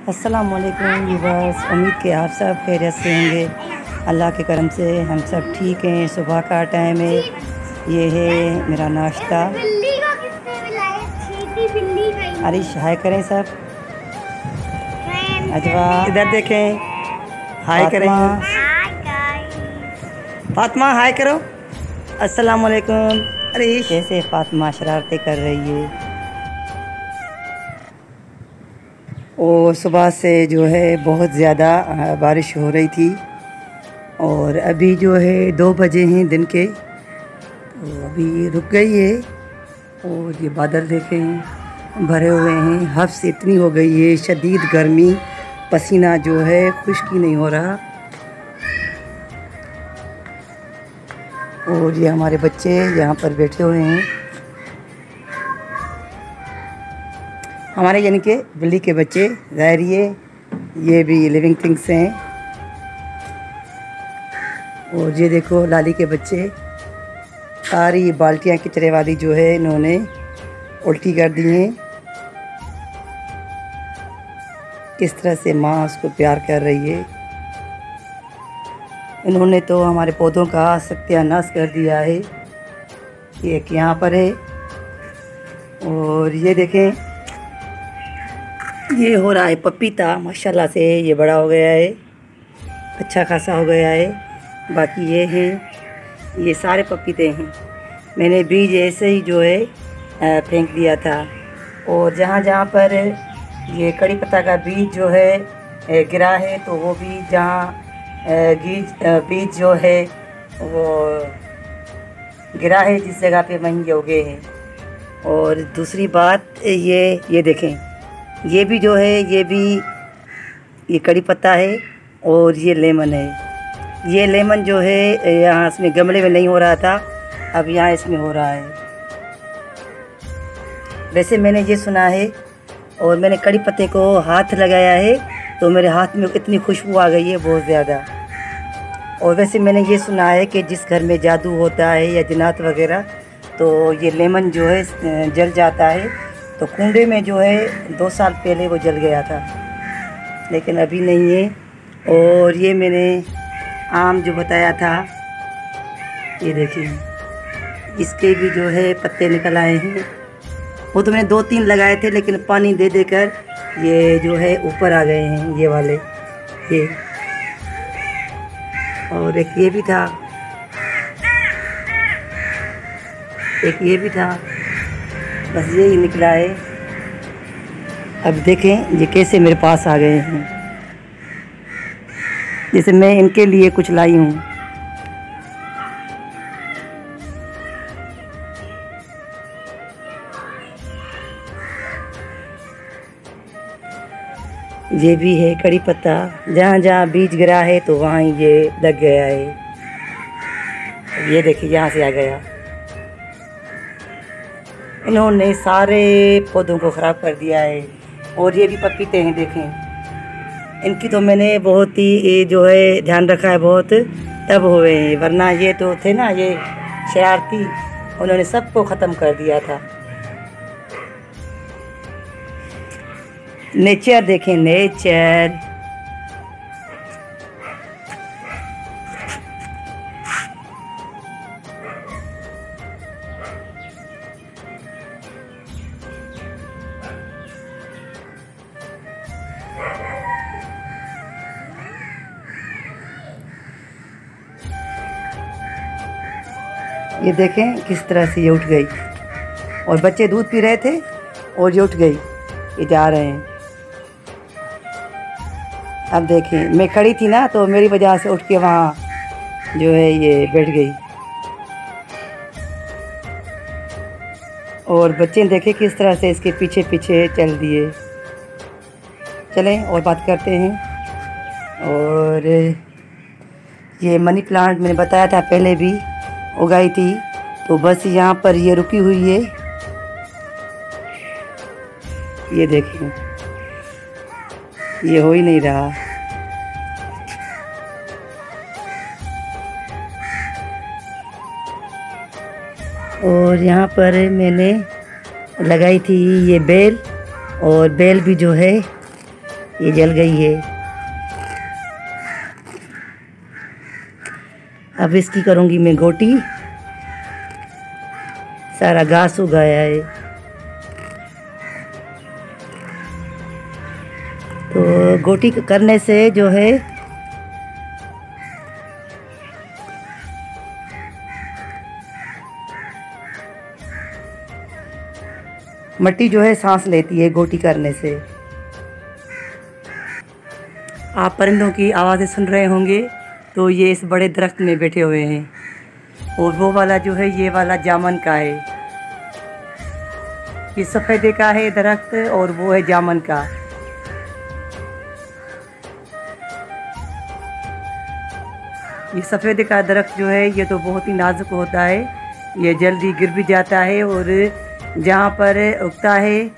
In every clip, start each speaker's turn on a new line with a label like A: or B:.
A: अस्सलाम वालेकुम व्यूअर्स, उम्मीद के आप सब खैरियत से होंगे। अल्लाह के करम से हम सब ठीक हैं। सुबह का टाइम है, ये है मेरा नाश्ता। अरिश हाय करें सब, अजवा इधर देखें, हाय करें। फातिमा हाय करो, अस्सलाम वालेकुम। अरिश कैसे फातिमा शरारतें कर रही है। और सुबह से जो है बहुत ज़्यादा बारिश हो रही थी और अभी जो है 2 बजे हैं दिन के, तो अभी रुक गई है। और ये बादल देखें भरे हुए हैं, हफ्स इतनी हो गई है, शदीद गर्मी, पसीना जो है खुश्क ही नहीं हो रहा। और ये हमारे बच्चे यहाँ पर बैठे हुए हैं, हमारे यानी कि बिल्ली के बच्चे। ज़ाहिर ये भी लिविंग थिंग्स हैं। और ये देखो लाली के बच्चे, सारी बाल्टियाँ कचरे वाली जो है इन्होंने उल्टी कर दी हैं। किस तरह से माँ उसको प्यार कर रही है। इन्होंने तो हमारे पौधों का सत्यानाश कर दिया है। ये एक यहाँ पर है और ये देखें, ये हो रहा है पपीता, माशाल्लाह से ये बड़ा हो गया है, अच्छा खासा हो गया है। बाकी ये हैं, ये सारे पपीते हैं, मैंने बीज ऐसे ही जो है फेंक दिया था। और जहाँ जहाँ पर ये कड़ी पत्ता का बीज जो है गिरा है, तो वो भी जहाँ बीज जो है वो गिरा है जिस जगह पे वहीं ये उगे हैं। और दूसरी बात ये देखें, ये भी जो है ये कड़ी पत्ता है और ये लेमन है। ये लेमन जो है यहाँ इसमें गमले में नहीं हो रहा था, अब यहाँ इसमें हो रहा है। वैसे मैंने ये सुना है और मैंने कड़ी पत्ते को हाथ लगाया है तो मेरे हाथ में इतनी खुशबू आ गई है बहुत ज़्यादा। और वैसे मैंने ये सुना है कि जिस घर में जादू होता है या जिन्नात वगैरह, तो ये लेमन जो है जल जाता है। तो कुंडे में जो है 2 साल पहले वो जल गया था, लेकिन अभी नहीं है। और ये मैंने आम जो बताया था, ये देखिए इसके भी जो है पत्ते निकल आए हैं। वो तो मैंने 2-3 लगाए थे, लेकिन पानी दे देकर ये जो है ऊपर आ गए हैं, ये वाले ये। और एक ये भी था, एक ये भी था, बस यही निकला है। अब देखें ये कैसे मेरे पास आ गए हैं, जैसे मैं इनके लिए कुछ लाई हूँ। ये भी है कड़ी पत्ता, जहाँ जहाँ बीज गिरा है तो वहाँ ये लग गया है। ये देखिए यहाँ से आ गया। इन्होंने सारे पौधों को ख़राब कर दिया है। और ये भी पपीते हैं देखें, इनकी तो मैंने बहुत ही जो है ध्यान रखा है, बहुत तब हुए हैं, वरना ये तो थे ना ये शरारती, उन्होंने सबको ख़त्म कर दिया था। नेचर देखें, नेचर। ये देखें किस तरह से ये उठ गई, और बच्चे दूध पी रहे थे और ये उठ गई, ये जा रहे हैं। अब देखें मैं खड़ी थी ना, तो मेरी वजह से उठ के वहाँ जो है ये बैठ गई। और बच्चे देखें किस तरह से इसके पीछे पीछे चल दिए। चलें और बात करते हैं। और ये मनी प्लांट मैंने बताया था पहले भी उगाई थी, तो बस यहाँ पर ये रुकी हुई है। ये देखें ये हो ही नहीं रहा। और यहाँ पर मैंने लगाई थी ये बेल, और बेल भी जो है ये जल गई है। अब इसकी करूँगी मैं गोटी। सारा घास उगाया है, तो गोटी करने से जो है मिट्टी जो है सांस लेती है गोटी करने से। आप परिंदों की आवाज़ें सुन रहे होंगे, तो ये इस बड़े दरख्त में बैठे हुए हैं। और वो वाला जो है ये वाला जामुन का है, ये सफ़ेदे का है दरख्त और वो है जामुन का। ये सफ़ेदे का दरख्त जो है ये तो बहुत ही नाजुक होता है, ये जल्दी गिर भी जाता है और जहाँ पर उगता है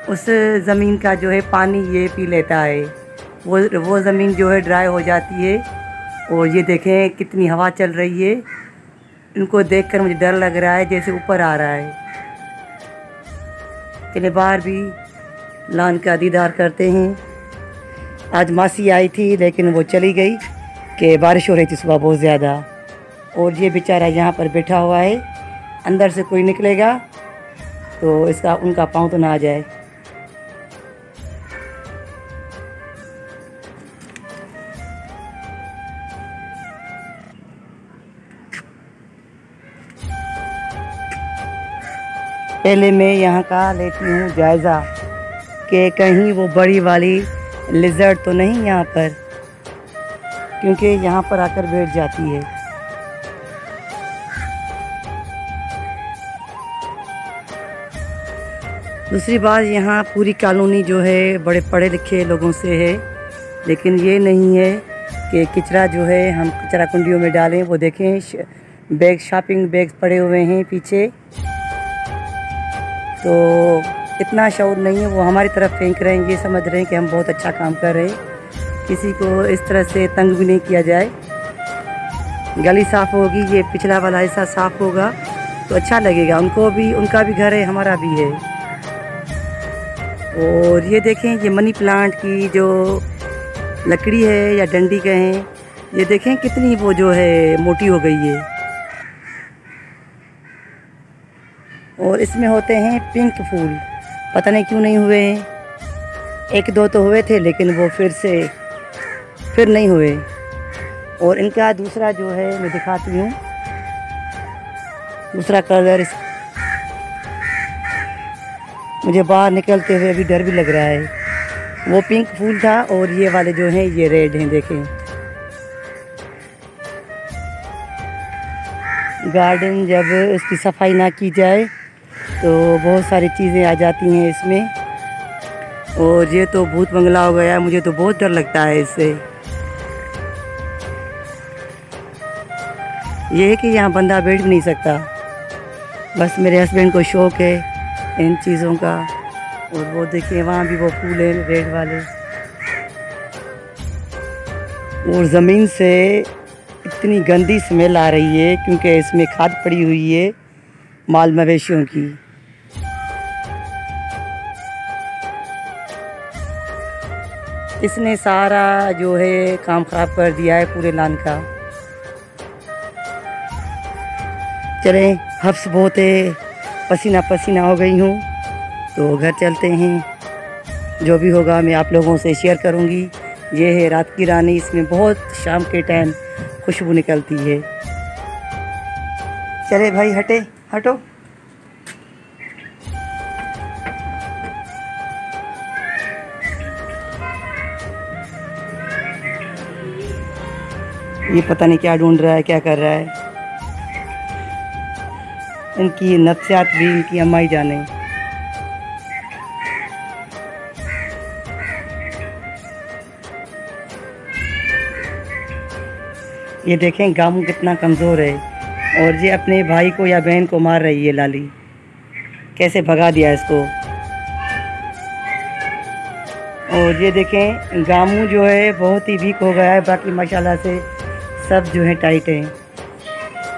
A: उस ज़मीन का जो है पानी ये पी लेता है। वो ज़मीन जो है ड्राई हो जाती है। और ये देखें कितनी हवा चल रही है, इनको देखकर मुझे डर लग रहा है जैसे ऊपर आ रहा है। चलिए बाहर भी लान का दीदार करते हैं। आज मासी आई थी लेकिन वो चली गई कि बारिश हो रही थी सुबह बहुत ज़्यादा। और ये बेचारा यहाँ पर बैठा हुआ है, अंदर से कोई निकलेगा तो उनका पाँव तो ना आ जाए। पहले मैं यहाँ का लेती हूँ जायज़ा कि कहीं वो बड़ी वाली लिजर्ड तो नहीं यहाँ पर, क्योंकि यहाँ पर आकर बैठ जाती है। दूसरी बात, यहाँ पूरी कॉलोनी जो है बड़े पढ़े लिखे लोगों से है, लेकिन ये नहीं है कि कचरा जो है हम कचरा कुंडियों में डालें। वो देखें बैग, शॉपिंग बैग पड़े हुए हैं पीछे, तो इतना शऊर नहीं है। वो हमारी तरफ फेंक रहे हैं, ये समझ रहे हैं कि हम बहुत अच्छा काम कर रहे हैं। किसी को इस तरह से तंग भी नहीं किया जाए। गली साफ़ होगी, ये पिछला वाला हिस्सा साफ़ होगा तो अच्छा लगेगा उनको भी, उनका भी घर है, हमारा भी है। और ये देखें ये मनी प्लांट की जो लकड़ी है या डंडी कहें, ये देखें कितनी वो जो है मोटी हो गई है। और इसमें होते हैं पिंक फूल, पता नहीं क्यों नहीं हुए हैं। एक दो तो हुए थे लेकिन वो फिर नहीं हुए। और इनका दूसरा जो है मैं दिखाती हूँ, दूसरा कलर मुझे बाहर निकलते हुए अभी डर भी लग रहा है। वो पिंक फूल था और ये वाले जो हैं ये रेड हैं। देखें गार्डन जब इसकी सफाई ना की जाए तो बहुत सारी चीज़ें आ जाती हैं इसमें। और ये तो भूत बंगला हो गया, मुझे तो बहुत डर लगता है इससे। ये है कि यहाँ बंदा बैठ भी नहीं सकता, बस मेरे हस्बैंड को शौक़ है इन चीज़ों का। और वो देखिए वहाँ भी वो फूल है रेड वाले। और ज़मीन से इतनी गंदी स्मेल आ रही है क्योंकि इसमें खाद पड़ी हुई है माल मवेशियों की। इसने सारा जो है काम ख़राब कर दिया है पूरे लान का। चलें, हफ्स बहुत है, पसीना पसीना हो गई हूँ, तो घर चलते हैं। जो भी होगा मैं आप लोगों से शेयर करूँगी। ये है रात की रानी, इसमें बहुत शाम के टाइम खुशबू निकलती है। चले भाई हटो। ये पता नहीं क्या ढूंढ रहा है, क्या कर रहा है। इनकी नफ्सियात भी इनकी अम्मा ही जाने। ये देखें गामू कितना कमज़ोर है और ये अपने भाई को या बहन को मार रही है। लाली कैसे भगा दिया इसको। और ये देखें गामू जो है बहुत ही वीक हो गया है, बाकी माशाल्लाह से सब जो है टाइट हैं।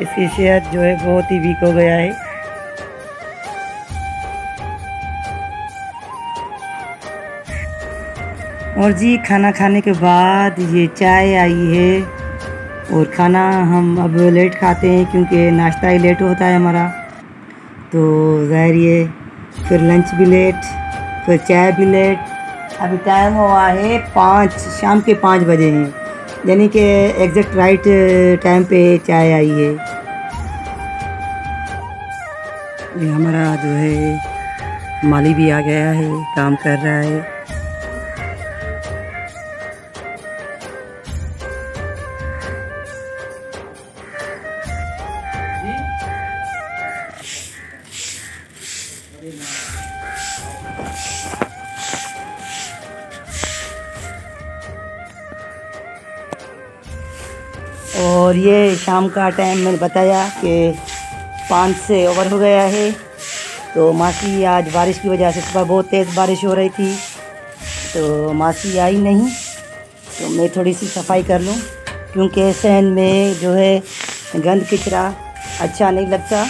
A: इसकी सेहत जो है बहुत ही वीक हो गया है। और जी खाना खाने के बाद ये चाय आई है और खाना हम अब लेट खाते हैं क्योंकि नाश्ता ही लेट होता है हमारा। तो ज़ाहिर ये फिर लंच भी लेट, फिर चाय भी लेट। अभी टाइम हुआ है 5, शाम के 5 बजे हैं, यानी कि एग्जैक्ट राइट टाइम पे चाय आई है। ये हमारा जो है माली भी आ गया है, काम कर रहा है। और ये शाम का टाइम मैंने बताया कि 5 से ओवर हो गया है। तो मासी आज बारिश की वजह से सुबह बहुत तेज़ बारिश हो रही थी, तो मासी आई नहीं। तो मैं थोड़ी सी सफाई कर लूँ क्योंकि सहन में जो है गंद कचरा अच्छा नहीं लगता।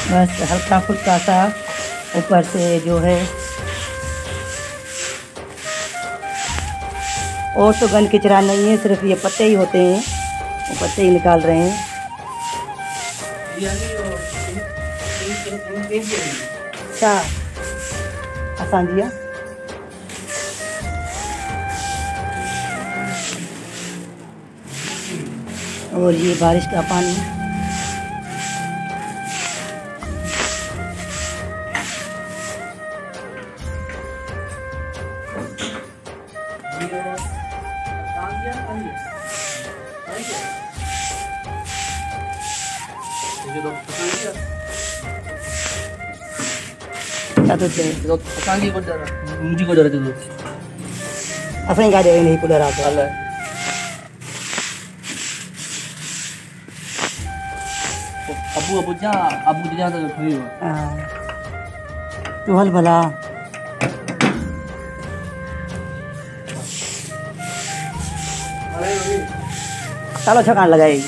A: बस हल्का फुल्का सा ऊपर से जो है, और तो गंद कचरा नहीं है, सिर्फ ये पत्ते ही होते हैं, वो पत्ते ही निकाल रहे हैं। अच्छा आसान दिया। और ये बारिश का पानी असं nggak ada ini udah rasa.
B: abu dia tu khui
A: तो हल भला चलो छकान लगाएगी।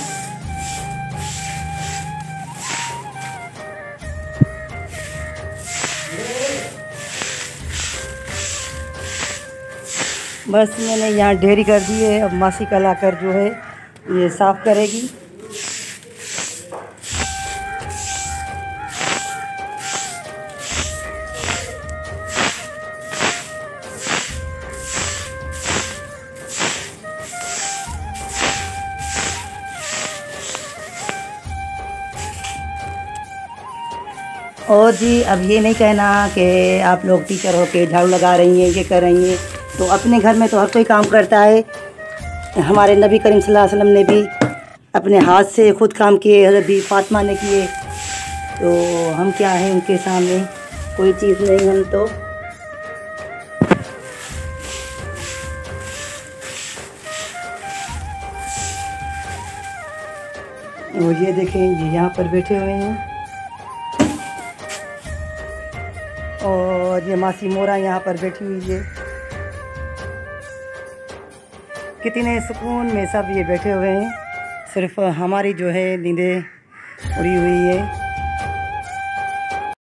A: बस मैंने यहाँ ढेरी कर दी है, अब मासी कल आकर जो है ये साफ़ करेगी। और जी अब ये नहीं कहना कि आप लोग टीचर हो के झाड़ू लगा रही हैं, ये कर रही हैं। तो अपने घर में तो हर कोई काम करता है। हमारे नबी करीम सल्लल्लाहु अलैहि वसल्लम ने भी अपने हाथ से खुद काम किए, हज़रत भी फातिमा ने किए। तो हम क्या हैं उनके सामने, कोई चीज़ नहीं हम तो। और ये देखें ये यहाँ पर बैठे हुए हैं, और ये मासी मोरा यहाँ पर बैठी हुई है। कितने सुकून में सब ये बैठे हुए हैं, सिर्फ हमारी जो है नींदें उड़ी हुई है।